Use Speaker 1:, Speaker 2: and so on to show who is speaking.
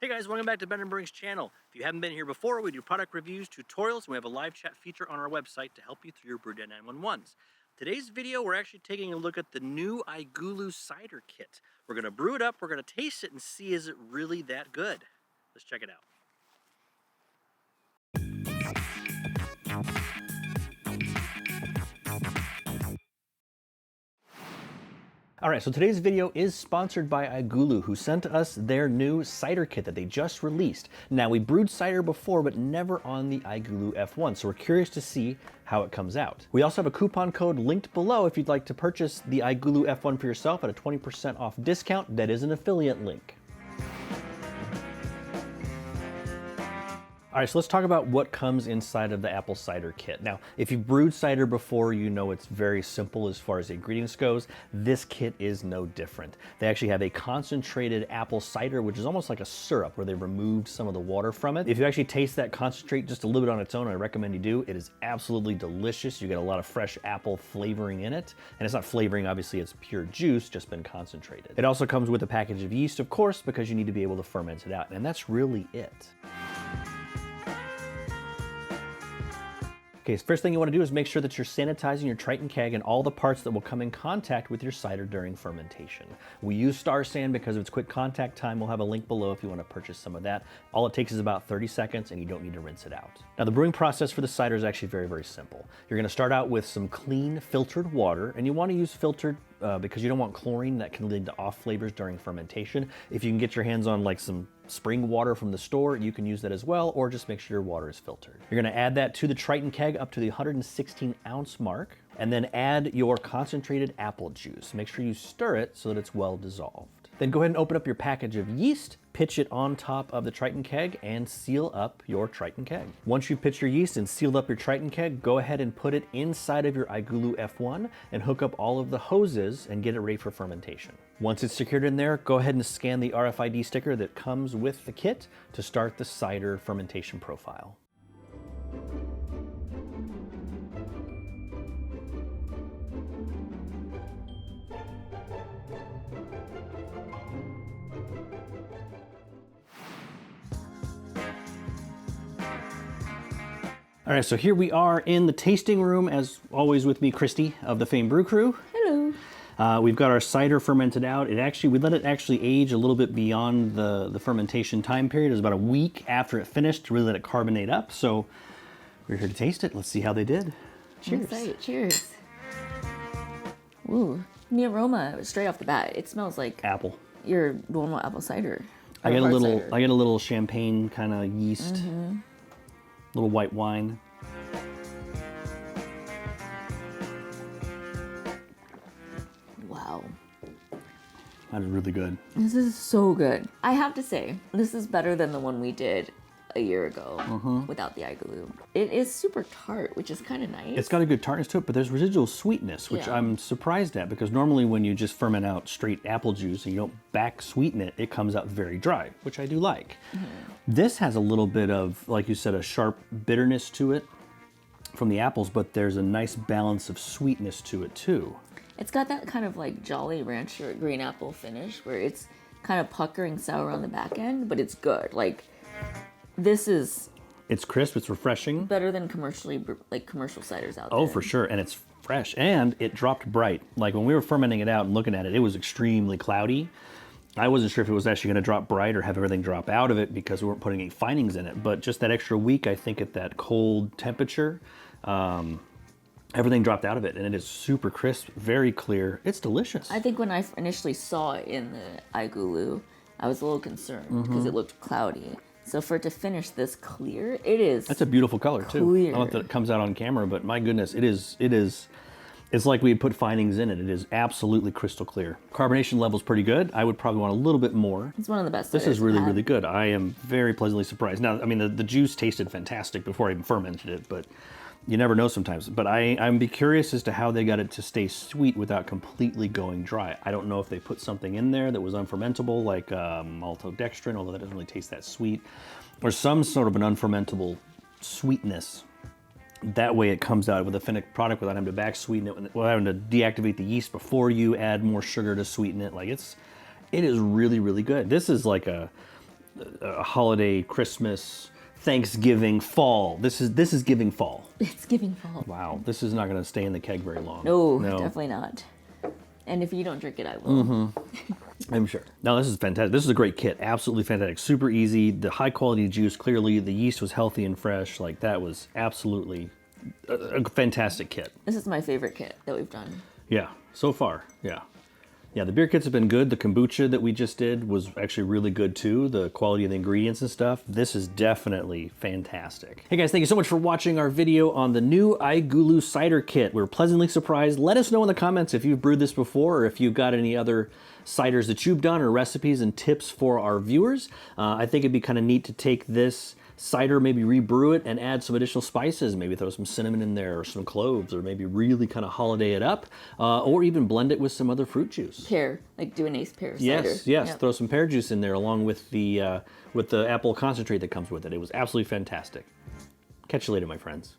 Speaker 1: Hey guys, welcome back to Ben and Brink's channel. If you haven't been here before, we do product reviews, tutorials, and we have a live chat feature on our website to help you through your Brew Day 911s. Today's video, we're actually taking a look at the new iGulu's cider kit. We're going to brew it up, we're going to taste it, and see is it really that good. Let's check it out. All right, so today's video is sponsored by iGulu, who sent us their new cider kit that they just released. Now, we brewed cider before, but never on the iGulu F1, so we're curious to see how it comes out. We also have a coupon code linked below if you'd like to purchase the iGulu F1 for yourself at a 20% off discount. That is an affiliate link. All right, so let's talk about what comes inside of the apple cider kit. Now, if you've brewed cider before, you know it's very simple as far as the ingredients goes. This kit is no different. They actually have a concentrated apple cider, which is almost like a syrup where they removed some of the water from it. If you actually taste that concentrate just a little bit on its own, I recommend you do. It is absolutely delicious. You get a lot of fresh apple flavoring in it. And it's not flavoring, obviously, it's pure juice, just been concentrated. It also comes with a package of yeast, of course, because you need to be able to ferment it out. And that's really it. Okay, so first thing you want to do is make sure that you're sanitizing your Triton keg and all the parts that will come in contact with your cider during fermentation. We use Star San because of its quick contact time. We'll have a link below if you want to purchase some of that. All it takes is about 30 seconds and you don't need to rinse it out. Now, the brewing process for the cider is actually very, very simple. You're going to start out with some clean filtered water, and you want to use filtered because you don't want chlorine that can lead to off flavors during fermentation. If you can get your hands on like some spring water from the store, you can use that as well, or just make sure your water is filtered. You're gonna add that to the Triton keg up to the 116 ounce mark, and then add your concentrated apple juice. Make sure you stir it so that it's well dissolved. Then go ahead and open up your package of yeast, pitch it on top of the Triton keg, and seal up your Triton keg. Once you've pitched your yeast and sealed up your Triton keg, go ahead and put it inside of your iGulu F1 and hook up all of the hoses and get it ready for fermentation. Once it's secured in there, go ahead and scan the RFID sticker that comes with the kit to start the cider fermentation profile. All right, so here we are in the tasting room, as always with me, Christy of the Fame Brew Crew.
Speaker 2: Hello.
Speaker 1: We've got our cider fermented out. We let it actually age a little bit beyond the fermentation time period. It was about a week after it finished to really let it carbonate up. So we're here to taste it. Let's see how they did. Cheers.
Speaker 2: Excited. Cheers. Ooh, the aroma straight off the bat. It smells like
Speaker 1: Apple.
Speaker 2: your normal apple cider.
Speaker 1: I get a little champagne kind of yeast. Mm-hmm. Little white wine.
Speaker 2: Wow.
Speaker 1: That is really good.
Speaker 2: This is so good. I have to say, this is better than the one we did a year ago without the iGulu. It is super tart, which is kind of nice.
Speaker 1: It's got a good tartness to it, but there's residual sweetness, which I'm surprised at, because normally when you just ferment out straight apple juice and you don't back sweeten it, it comes out very dry, which I do like. This has a little bit of, like you said, a sharp bitterness to it from the apples, but there's a nice balance of sweetness to it too.
Speaker 2: It's got that kind of like Jolly Rancher green apple finish where it's kind of puckering sour on the back end, but it's good. Like, this is...
Speaker 1: It's crisp, it's refreshing.
Speaker 2: Better than commercial ciders out there.
Speaker 1: Oh, for sure, and it's fresh, and it dropped bright. Like when we were fermenting it out and looking at it, it was extremely cloudy. I wasn't sure if it was actually going to drop bright or have everything drop out of it because we weren't putting any findings in it, but just that extra week, I think at that cold temperature, everything dropped out of it, and it is super crisp, very clear. It's delicious.
Speaker 2: I think when I initially saw it in the iGulu, I was a little concerned because it looked cloudy. So for it to finish this clear, it is. That's
Speaker 1: a beautiful color too. I don't know if that comes out on camera, but my goodness, it is. It's like we had put findings in it. It is absolutely crystal clear. Carbonation level's pretty good. I would probably want a little bit more.
Speaker 2: It's one of the best.
Speaker 1: This is really, really good. I am very pleasantly surprised. Now, I mean, the juice tasted fantastic before I even fermented it, but you never know sometimes. But I'm be curious as to how they got it to stay sweet without completely going dry. I don't know if they put something in there that was unfermentable, like maltodextrin, although that doesn't really taste that sweet, or some sort of an unfermentable sweetness. That way it comes out with a finished product without having to back sweeten it, without having to deactivate the yeast before you add more sugar to sweeten it. Like it is really, really good. This is like holiday, Christmas, Thanksgiving, fall. This is giving fall.
Speaker 2: It's giving fall.
Speaker 1: Wow, this is not going to stay in the keg very long.
Speaker 2: No, definitely not. And if you don't drink it, I will.
Speaker 1: I'm sure. No, this is fantastic. This is a great kit. Absolutely fantastic. Super easy. The high quality juice, clearly. The yeast was healthy and fresh. Like, that was absolutely a fantastic kit.
Speaker 2: This is my favorite kit that we've done.
Speaker 1: Yeah, so far, yeah. Yeah, the beer kits have been good. The kombucha that we just did was actually really good too. The quality of the ingredients and stuff. This is definitely fantastic. Hey guys, thank you so much for watching our video on the new iGulu's cider kit. We're pleasantly surprised. Let us know in the comments if you've brewed this before or if you've got any other ciders that you've done or recipes and tips for our viewers. I think it'd be kind of neat to take this cider, maybe rebrew it and add some additional spices, maybe throw some cinnamon in there or some cloves, or maybe really kind of holiday it up, or even blend it with some other fruit juice.
Speaker 2: Pear, like do an ace pear cider.
Speaker 1: Yes, yep. Throw some pear juice in there along with the apple concentrate that comes with it. It was absolutely fantastic. Catch you later, my friends.